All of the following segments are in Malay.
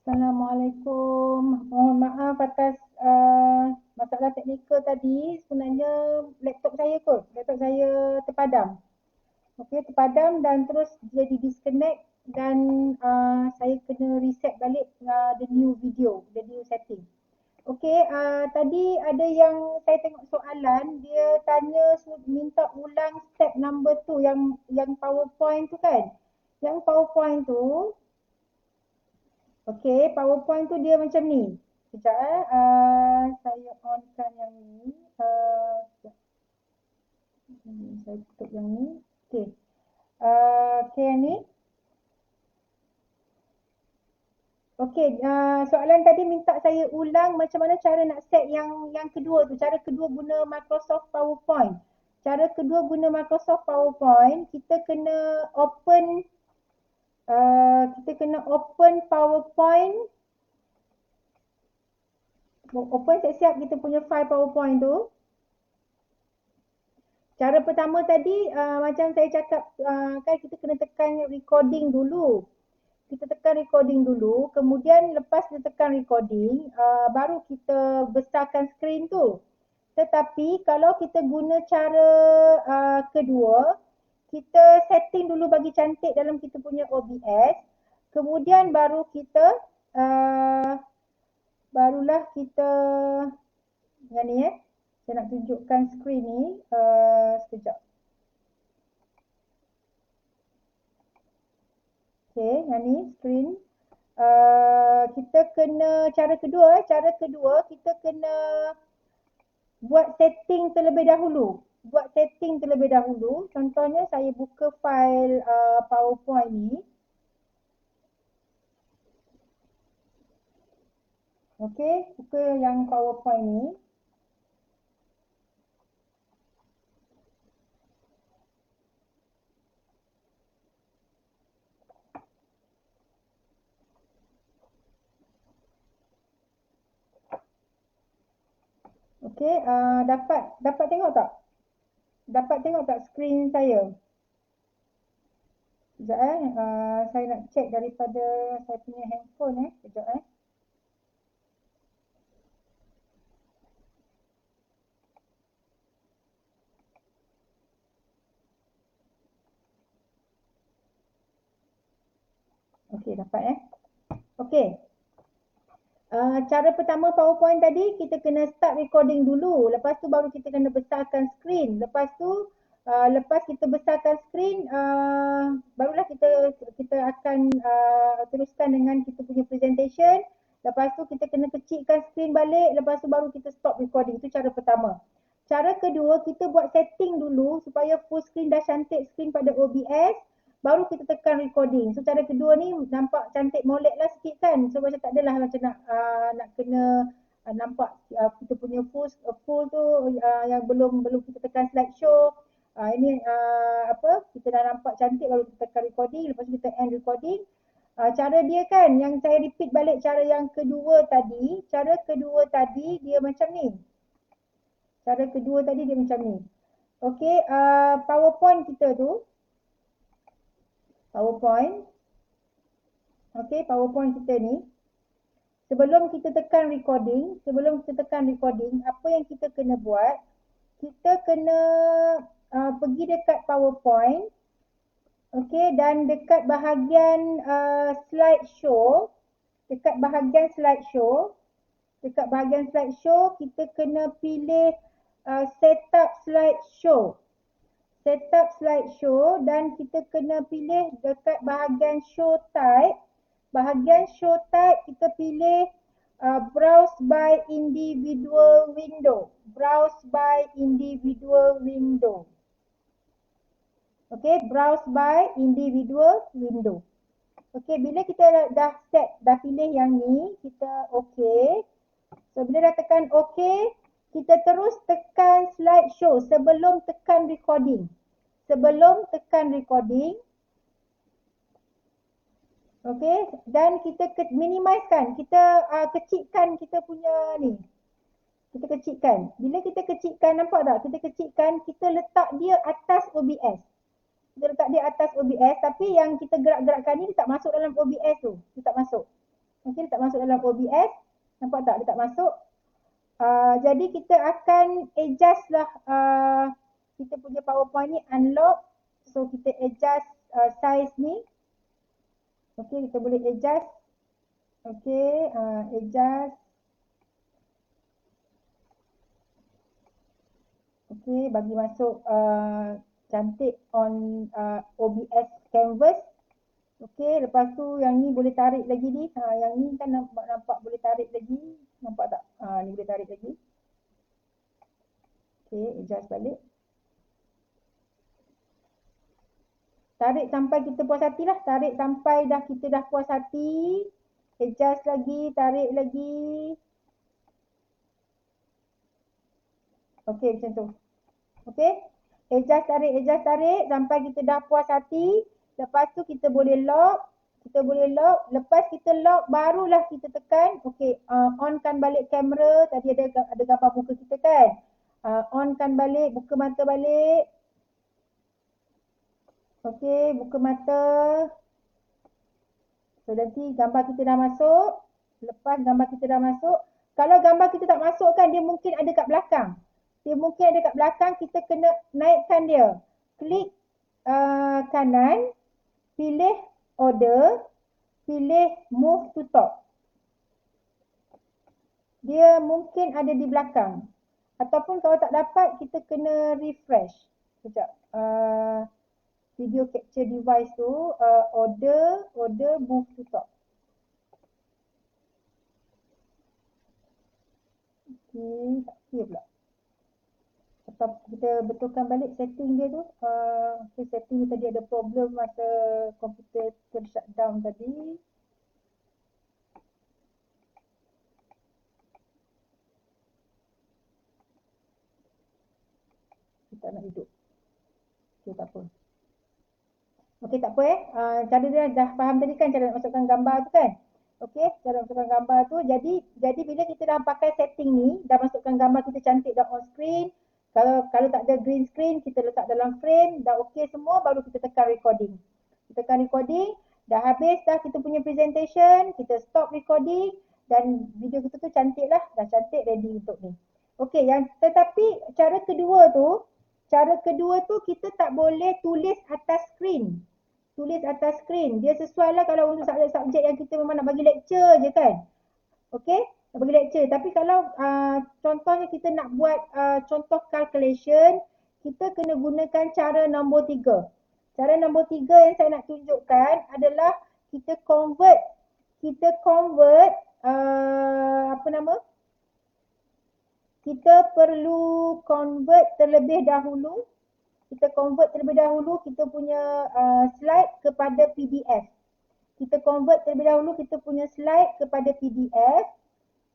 Assalamualaikum. Mohon maaf atas masalah teknikal tadi. Sebenarnya laptop saya kot. Laptop saya terpadam. Okey, terpadam dan terus jadi disconnect dan saya kena reset balik the new video, the new setting. Okey, tadi ada yang saya tengok soalan, dia tanya minta ulang step number tu yang PowerPoint tu kan. Yang PowerPoint tu okey, PowerPoint tu dia macam ni. Sekejap saya onkan yang ni. Sekejap. Saya tutup yang ni. Okey. Okey yang ni. Okey, soalan tadi minta saya ulang macam mana cara nak set yang kedua tu. Cara kedua guna Microsoft PowerPoint. Cara kedua guna Microsoft PowerPoint, kita kena open PowerPoint. Open siap-siap kita punya file PowerPoint tu. Cara pertama tadi macam saya cakap kan kita kena tekan recording dulu. Kita tekan recording dulu, kemudian lepas kita tekan recording, baru kita besarkan skrin tu. Tetapi kalau kita guna cara kedua, kita setting dulu bagi cantik dalam kita punya OBS, kemudian barulah kita yang ni saya nak tunjukkan skrin ni sekejap. Okey, yang ni skrin. Kita kena cara kedua kita kena buat setting terlebih dahulu. Contohnya saya buka file PowerPoint ni. Okey, buka yang PowerPoint ni. Okey, dapat tengok tak? Dapat tengok tak skrin saya? Sekejap saya nak check daripada saya punya handphone sekejap Okey, dapat Okey. Cara pertama PowerPoint tadi kita kena start recording dulu. Lepas tu baru kita kena besarkan skrin. Lepas tu lepas kita besarkan skrin barulah kita akan teruskan dengan kita punya presentation. Lepas tu kita kena kecilkan skrin balik. Lepas tu baru kita stop recording. Itu cara pertama. Cara kedua kita buat setting dulu supaya full screen dah cantik skrin pada OBS. Baru kita tekan recording. So cara kedua ni nampak cantik molek lah sikit kan. So macam tak adalah macam nak kena nampak kita punya full tu yang belum kita tekan slideshow. Ini kita dah nampak cantik baru kita tekan recording. Lepas tu kita end recording. Cara dia kan yang saya repeat balik cara yang kedua tadi. Cara kedua tadi dia macam ni. Okey, PowerPoint kita tu. Okey, PowerPoint kita ni. Sebelum kita tekan recording, apa yang kita kena buat? Kita kena pergi dekat PowerPoint. Okey, dan dekat bahagian slideshow, kita kita kena pilih setup slideshow dan kita kena pilih dekat bahagian show type. Bahagian show type kita pilih browse by individual window. Okey, browse by individual window. Okey, bila kita dah pilih yang ni, kita okey. So bila dah tekan okey, kita terus tekan slideshow sebelum tekan recording. Okey, dan kita minimizekan, kita kecilkan kita punya ni. Kita kecilkan. Bila kita kecilkan, nampak tak? Kita kecilkan, kita letak dia atas OBS. Tapi yang kita gerak-gerakkan ni dia tak masuk dalam OBS tu. Dia tak masuk. Okey, tak masuk dalam OBS. Nampak tak? Dia tak masuk. Jadi kita akan adjust lah kita punya PowerPoint ni unlock. So kita adjust size ni. Okey, kita boleh adjust. Okey, adjust. Okey, bagi masuk cantik on OBS canvas. Okey, lepas tu yang ni boleh tarik lagi ni. Yang ni kan nampak boleh tarik lagi. Nampak tak? Ni boleh tarik lagi. Okey, adjust balik. Tarik sampai kita puas hati lah. Tarik sampai kita dah puas hati. Adjust lagi, tarik lagi. Okey, macam tu. Okey. Adjust tarik sampai kita dah puas hati. Lepas tu kita boleh lock. Lepas kita lock, barulah kita tekan. Okey, onkan balik kamera. Tadi ada gambar muka kita kan. Onkan balik, buka mata balik. Okey, buka mata. So, nanti gambar kita dah masuk. Lepas gambar kita dah masuk. Kalau gambar kita tak masuk kan, dia mungkin ada kat belakang. Kita kena naikkan dia. Klik kanan. Pilih order. Pilih move to top. Dia mungkin ada di belakang. Ataupun kalau tak dapat, kita kena refresh. Sekejap. Video capture device tu, order, move to top. Okay, tak clear pula. Atau kita betulkan balik setting dia tu. Okay, setting ni tadi ada problem masa komputer ter-shutdown tadi. Kita nak hidup. Okay, tak apa. Okey, tak apa cara dia dah faham tadi kan, cara nak masukkan gambar tu kan. Okey, cara masukkan gambar tu. Jadi bila kita dah pakai setting ni, dah masukkan gambar kita cantik dah on screen. Kalau tak ada green screen, kita letak dalam frame, dah okey semua, baru kita tekan recording. Kita tekan recording, dah habis dah kita punya presentation, kita stop recording dan video kita tu cantik lah, dah cantik ready untuk ni. Okey, tetapi cara kedua tu kita tak boleh tulis atas screen. Dia sesuai lah kalau untuk subjek yang kita memang nak bagi lecture je kan. Okey, nak bagi lecture. Tapi kalau contohnya kita nak buat contoh calculation, kita kena gunakan cara nombor 3. Cara nombor 3 yang saya nak tunjukkan adalah kita convert kita perlu convert terlebih dahulu. Kita punya slide kepada PDF.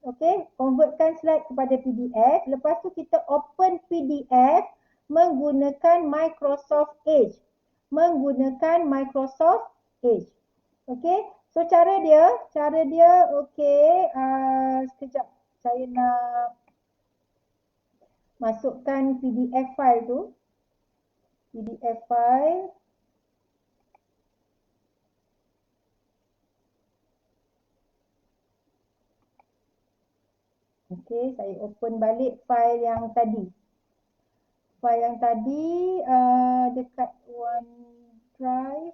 Okey, convertkan slide kepada PDF. Lepas tu kita open PDF menggunakan Microsoft Edge. Okey, so cara dia okey, sekejap saya nak masukkan PDF file tu. Okey, saya open balik file yang tadi. Dekat OneDrive.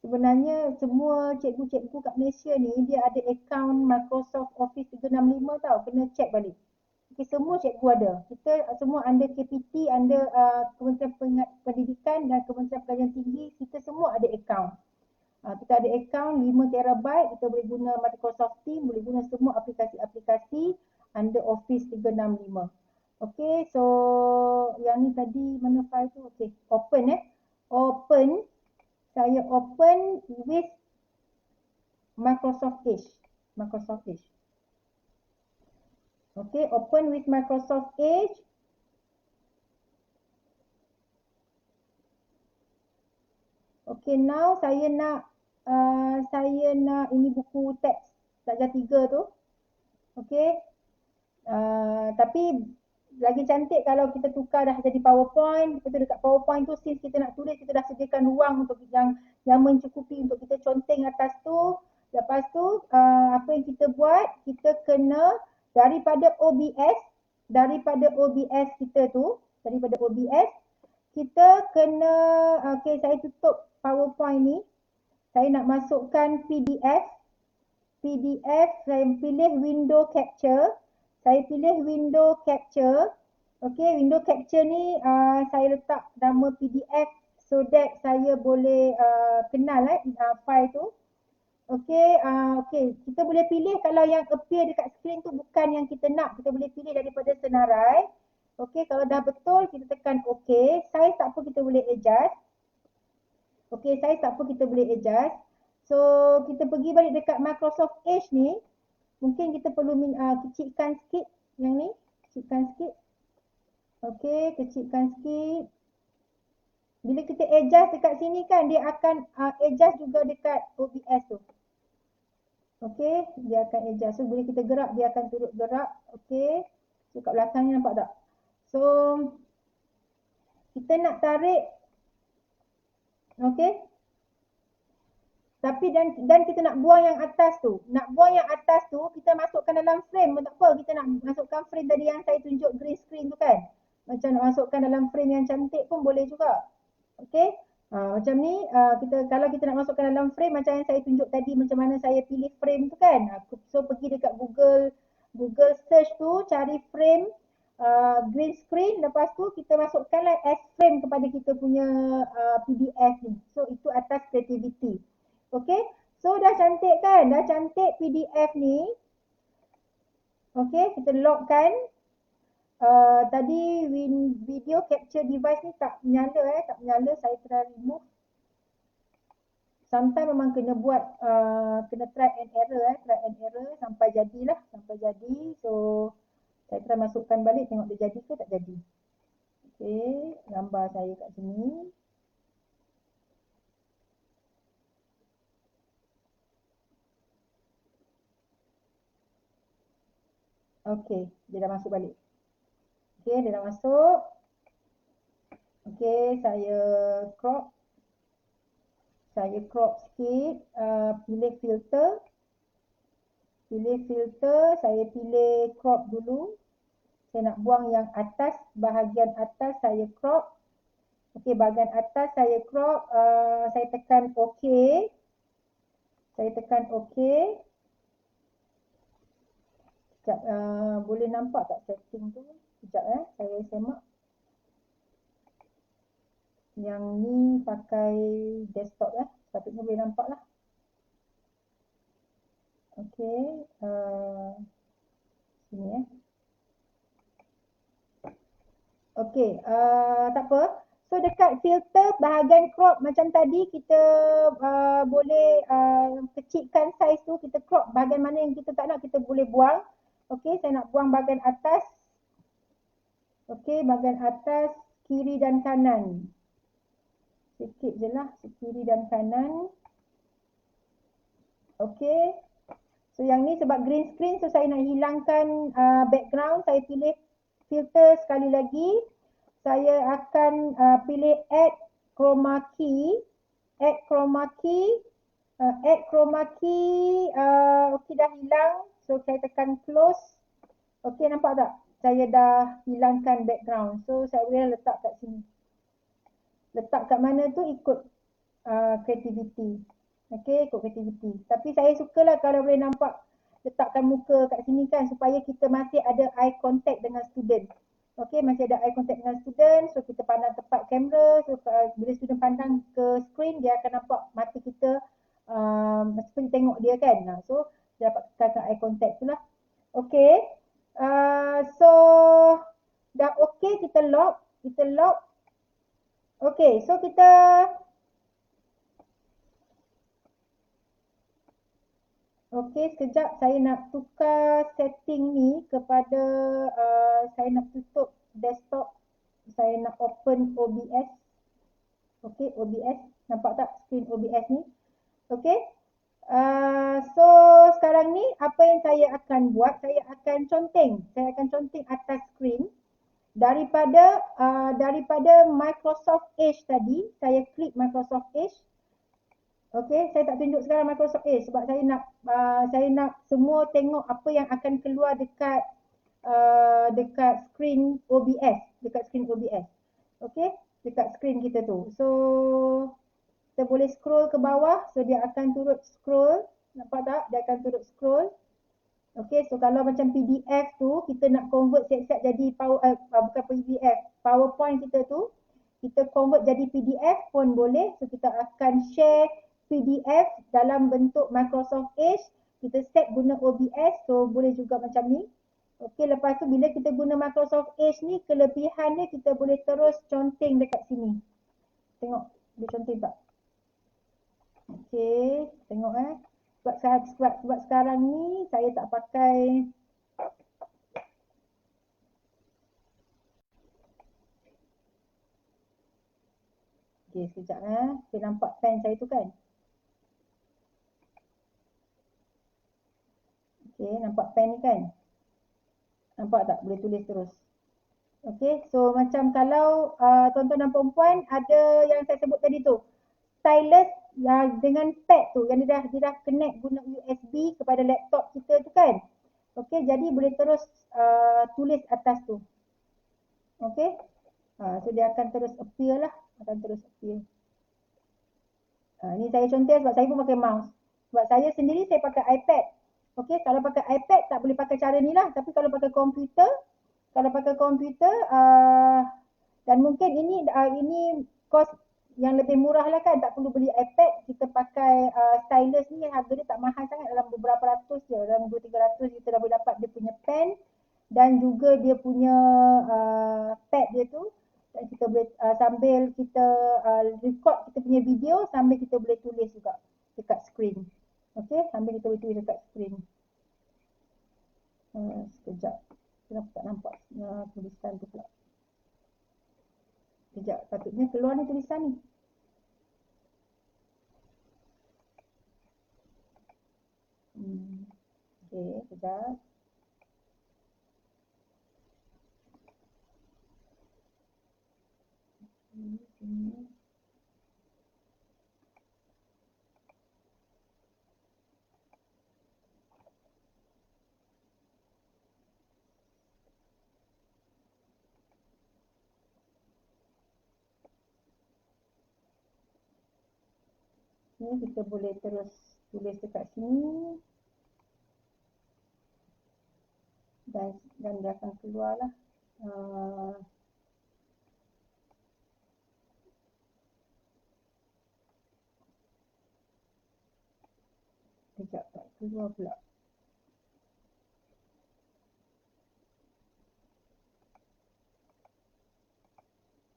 Sebenarnya semua cikgu-cikgu kat Malaysia ni dia ada akaun Microsoft Office 365 tau. Kena check balik. Okay, semua cikgu ada. Kita semua under KPT, under Kementerian Pendidikan dan Kementerian Pelajaran Tinggi. Kita semua ada akaun. Kita ada akaun 5 terabyte. Kita boleh guna Microsoft Teams, boleh guna semua aplikasi-aplikasi under Office 365. Okay, so yang ni tadi mana file tu? Okay, open. Saya open with Microsoft Edge. Okay, open with Microsoft Edge. Okay, now saya nak ini buku teks darjah 3 tu. Okay, tapi lagi cantik kalau kita tukar dah jadi PowerPoint. Lepas tu dekat PowerPoint tu since kita nak tulis, kita dah sediakan ruang untuk yang mencukupi untuk kita conteng atas tu. Lepas tu apa yang kita buat, kita kena daripada OBS, kita tu, daripada OBS kita kena, okay, saya tutup PowerPoint ni. Saya nak masukkan PDF. Saya pilih window capture. Saya pilih window capture. Okay, window capture ni saya letak nama PDF so that saya boleh kenal file tu. Okay, kita boleh pilih kalau yang appear dekat screen tu bukan yang kita nak. Kita boleh pilih daripada senarai. Okay, kalau dah betul kita tekan okay. Size tak apa kita boleh adjust. Okay, size tak apa kita boleh adjust. So, kita pergi balik dekat Microsoft Edge ni. Mungkin kita perlu kecilkan sikit yang ni. Kecilkan sikit. Okay, kecilkan sikit. Bila kita adjust dekat sini kan, dia akan adjust juga dekat OBS tu. Okay, dia akan adjust. So, bila kita gerak, dia akan turut gerak. Okay. So, kat belakang ni nampak tak? So, kita nak tarik. Okay. Tapi dan kita nak buang yang atas tu. Nak buang yang atas tu, kita masukkan dalam frame pun tak apa. Kita nak masukkan frame tadi yang saya tunjuk green screen tu kan. Macam nak masukkan dalam frame yang cantik pun boleh juga. Okay. Macam ni, kalau kita nak masukkan dalam frame macam yang saya tunjuk tadi, macam mana saya pilih frame tu kan. So, pergi dekat Google search tu, cari frame green screen. Lepas tu, kita masukkanlah as frame kepada kita punya PDF ni. So, itu atas creativity. Okay, so dah cantik kan? Dah cantik PDF ni. Okay, kita lockkan. Tadi video capture device ni tak menyala tak menyala. Saya try remove. Sometimes memang kena buat, kena try and error sampai jadilah, sampai jadi. So, saya try masukkan balik, tengok dia jadi ke tak jadi. Okay, gambar saya kat sini. Okay, dia dah masuk balik. Okay, dia dah masuk. Okay, saya crop. Saya crop sikit, pilih filter. Saya pilih crop dulu. Saya nak buang yang atas, bahagian atas saya crop. Okay, bahagian atas saya crop, saya tekan OK. Sekejap, boleh nampak tak setting tu? Sekejap saya semak. Yang ni pakai desktop sepatutnya boleh nampak lah. Okay, sini Okay, tak apa. So dekat filter bahagian crop macam tadi kita boleh kecilkan size tu, kita crop bahagian mana yang kita tak nak kita boleh buang. Okay, saya nak buang bahagian atas. Okay, bahagian atas kiri dan kanan. Sikit je lah, kiri dan kanan. Okay. So yang ni sebab green screen, so saya nak hilangkan background, saya pilih filter sekali lagi. Saya akan pilih add chroma key. Okay, dah hilang. So saya tekan close. Okay, nampak tak? Saya dah hilangkan background. So saya boleh letak kat sini. Letak kat mana tu ikut creativity. Okay, ikut creativity. Tapi saya sukalah kalau boleh nampak letakkan muka kat sini kan, supaya kita masih ada eye contact dengan student. Okay, masih ada eye contact dengan student. So kita pandang tepat kamera. So bila student pandang ke screen, dia akan nampak mata kita seperti tengok dia kan. So dia dapat tekan eye contact tu lah. Okay. So dah okay, kita lock. Okay, so kita okay, sekejap saya nak tukar setting ni kepada saya nak tutup desktop. Saya nak open OBS. Okay, OBS. Nampak tak screen OBS ni? Okay. So sekarang ni apa yang saya akan buat? Saya akan conteng atas screen. Daripada Microsoft Edge tadi, saya klik Microsoft Edge. Okey, saya tak tunjuk sekarang Microsoft Edge sebab saya nak semua tengok apa yang akan keluar dekat screen OBS, Okey, dekat screen kita tu. So kita boleh scroll ke bawah, so dia akan turut scroll. Nampak tak? Dia akan turut scroll. Okey, so kalau macam PDF tu kita nak convert siap-siap jadi bukan PDF, PowerPoint kita tu kita convert jadi PDF pun boleh. So kita akan share PDF dalam bentuk Microsoft Edge. Kita set guna OBS, so boleh juga macam ni. Okey, lepas tu bila kita guna Microsoft Edge ni, kelebihannya kita boleh terus conteng dekat sini. Tengok, boleh conteng tak? Okey, tengok sebab sekarang ni saya tak pakai. Okey, sekejap Saya nampak pen saya tu kan. Okey, nampak pen ni kan? Nampak tak? Boleh tulis terus. Okey, so macam kalau tuan-tuan dan puan-puan ada yang saya sebut tadi tu, stylus dengan pad tu yang dia dah connect guna USB kepada laptop kita tu kan. Okey, jadi boleh terus tulis atas tu. Okey. So dia akan terus appear lah, Ni saya contoh sebab saya pun pakai mouse. Sebab saya sendiri saya pakai iPad. Okey, kalau pakai iPad tak boleh pakai cara ni lah, tapi kalau pakai komputer, dan mungkin ini kos yang lebih murah lah kan, tak perlu beli iPad, kita pakai stylus ni harga dia tak mahal sangat, dalam beberapa ratus je, dalam 200-300 kita dah boleh dapat dia punya pen dan juga dia punya pad dia tu, dan kita boleh sambil kita record kita punya video sambil kita boleh tulis juga dekat screen. Okey, sambil kita boleh tulis dekat screen. Sekejap, kenapa tak nampak tulisan tu pula. Sekejap, patutnya keluar ni tulisan ni. Okey, sekejap. Sini. Ni kita boleh terus tulis dekat sini. Dan dia akan keluar lah. Sekejap, tak keluar pula.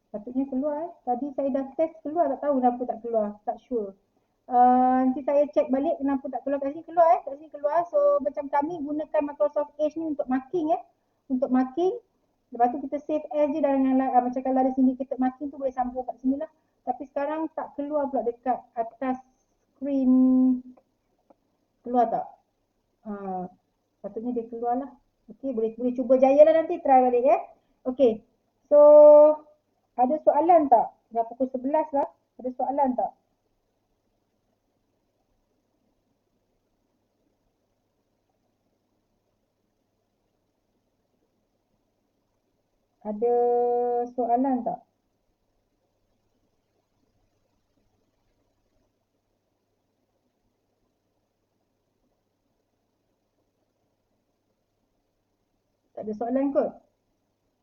Patutnya keluar Tadi saya dah test keluar, tak tahu kenapa tak keluar. Tak sure. Nanti saya check balik kenapa tak keluar. Kat sini keluar kat sini keluar. So macam kami gunakan Microsoft Edge ni untuk marking Untuk marking. Lepas tu kita save as je dengan macam kalau ada syndicated marking tu boleh sambung kat sini lah. Tapi sekarang tak keluar pula dekat atas screen. Keluar tak? Patutnya dia keluar lah. Okey, boleh cuba jaya lah nanti, try balik Okey. So ada soalan tak? Dah pukul 11 lah. Ada soalan tak? Ada soalan tak? Tak ada soalan kot?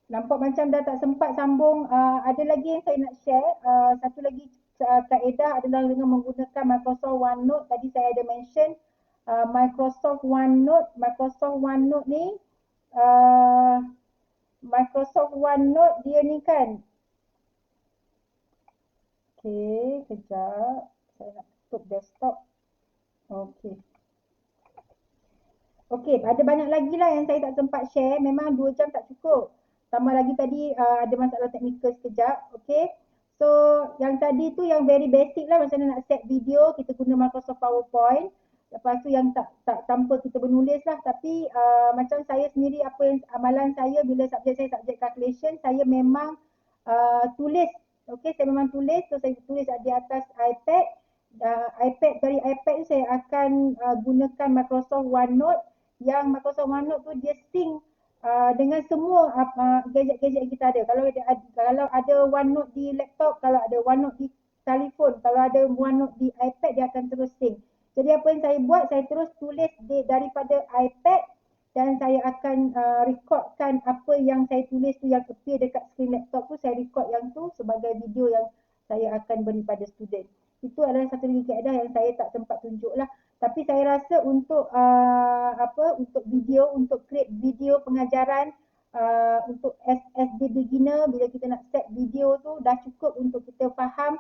Nampak macam dah tak sempat sambung. Ada lagi yang saya nak share. Satu lagi kaedah adalah dengan menggunakan Microsoft OneNote. Tadi saya ada mention Microsoft OneNote. Microsoft OneNote dia ni kan. Okey, kejap. Saya nak tutup desktop. Okey. Okey, ada banyak lagi lah yang saya tak sempat share. Memang 2 jam tak cukup. Tambah lagi tadi ada masalah teknikal sekejap. Okey. So, yang tadi tu yang very basic lah macam mana nak set video. Kita guna Microsoft PowerPoint. Lepas tu yang tak tanpa kita bernulis lah, tapi macam saya sendiri, apa yang amalan saya bila subjek saya subjek calculation, saya memang tulis. Okey, saya memang tulis. So saya tulis di atas iPad. Dari iPad tu saya akan gunakan Microsoft OneNote, yang Microsoft OneNote tu dia sync dengan semua gadget-gadget yang kita ada. Kalau ada OneNote di laptop, kalau ada OneNote di telefon, kalau ada OneNote di iPad, dia akan terus sync. Jadi apa yang saya buat, saya terus tulis daripada iPad, dan saya akan recordkan apa yang saya tulis tu, yang appear dekat screen laptop tu, saya record yang tu sebagai video yang saya akan beri pada student. Itu adalah satu lagi kaedah yang saya tak sempat tunjuk lah. Tapi saya rasa untuk untuk video, untuk create video pengajaran untuk SD beginner, bila kita nak set video tu dah cukup untuk kita faham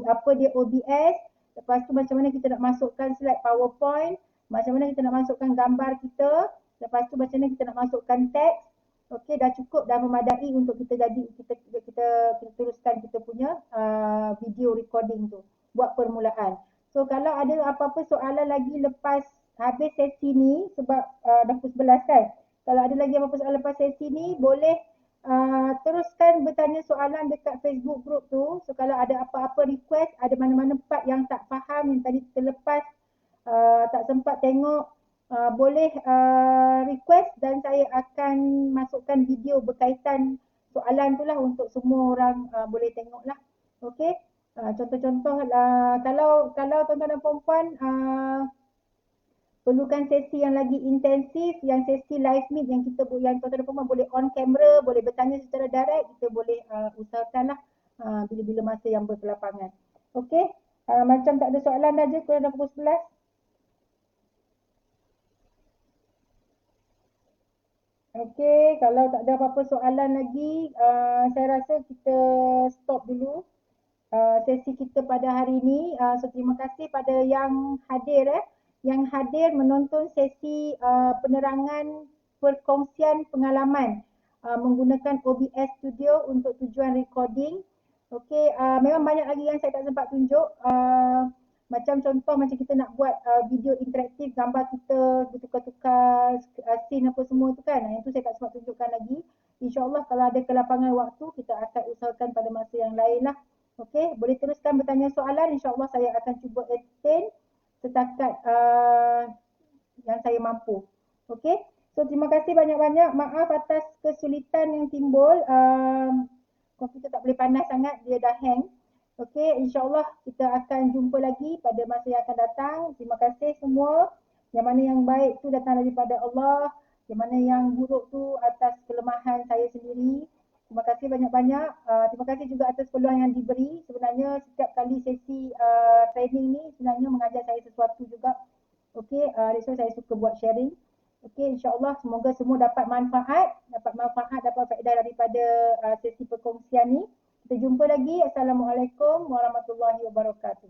apa dia OBS. Lepas tu macam mana kita nak masukkan slide PowerPoint, macam mana kita nak masukkan gambar kita, lepas tu macam mana kita nak masukkan teks. Okey, dah cukup, dah memadai untuk kita teruskan kita punya video recording tu, buat permulaan. So kalau ada apa-apa soalan lagi lepas habis sesi ni, sebab dah pukul 11 kan. Kalau ada lagi apa-apa soalan lepas sesi ni, boleh teruskan bertanya soalan dekat Facebook group tu. So kalau ada apa-apa request, ada mana-mana part yang tak faham, yang tadi terlepas, tak sempat tengok, boleh request dan saya akan masukkan video berkaitan soalan tu lah untuk semua orang boleh tengok lah. Okey, contoh-contoh lah, kalau tuan-tuan dan puan-puan perlukan sesi yang lagi intensif, yang sesi live meet yang yang tuan-tuan dan puan-puan boleh on camera, boleh bertanya secara direct, kita boleh usahakanlah bila-bila masa yang berkelapangan. Okey, macam tak ada soalan dah je, kurang dah pukul 11. Okey, kalau tak ada apa-apa soalan lagi, saya rasa kita stop dulu sesi kita pada hari ini. So terima kasih pada yang hadir yang hadir menonton sesi penerangan perkongsian pengalaman menggunakan OBS Studio untuk tujuan recording. Okey, memang banyak lagi yang saya tak sempat tunjuk. Macam contoh, macam kita nak buat video interaktif, gambar kita bertukar-tukar scene apa semua tu kan. Yang tu saya tak sempat tunjukkan lagi. InsyaAllah kalau ada kelapangan waktu, kita akan usahakan pada masa yang lain lah. Okey, boleh teruskan bertanya soalan. InsyaAllah saya akan cuba explain setakat yang saya mampu. Okey, so terima kasih banyak-banyak. Maaf atas kesulitan yang timbul. Komputer tak boleh panas sangat, dia dah hang. Okey, insyaAllah kita akan jumpa lagi pada masa yang akan datang. Terima kasih semua. Yang mana yang baik tu datang daripada Allah, yang mana yang buruk tu atas kelemahan saya sendiri. Terima kasih banyak-banyak. Terima kasih juga atas peluang yang diberi. Sebenarnya setiap kali sesi training ni sebenarnya mengajar saya sesuatu juga. Okey, so saya suka buat sharing. Okey, insyaAllah semoga semua dapat manfaat, dapat faedah daripada sesi perkongsian ni. Kita jumpa lagi. Assalamualaikum warahmatullahi wabarakatuh.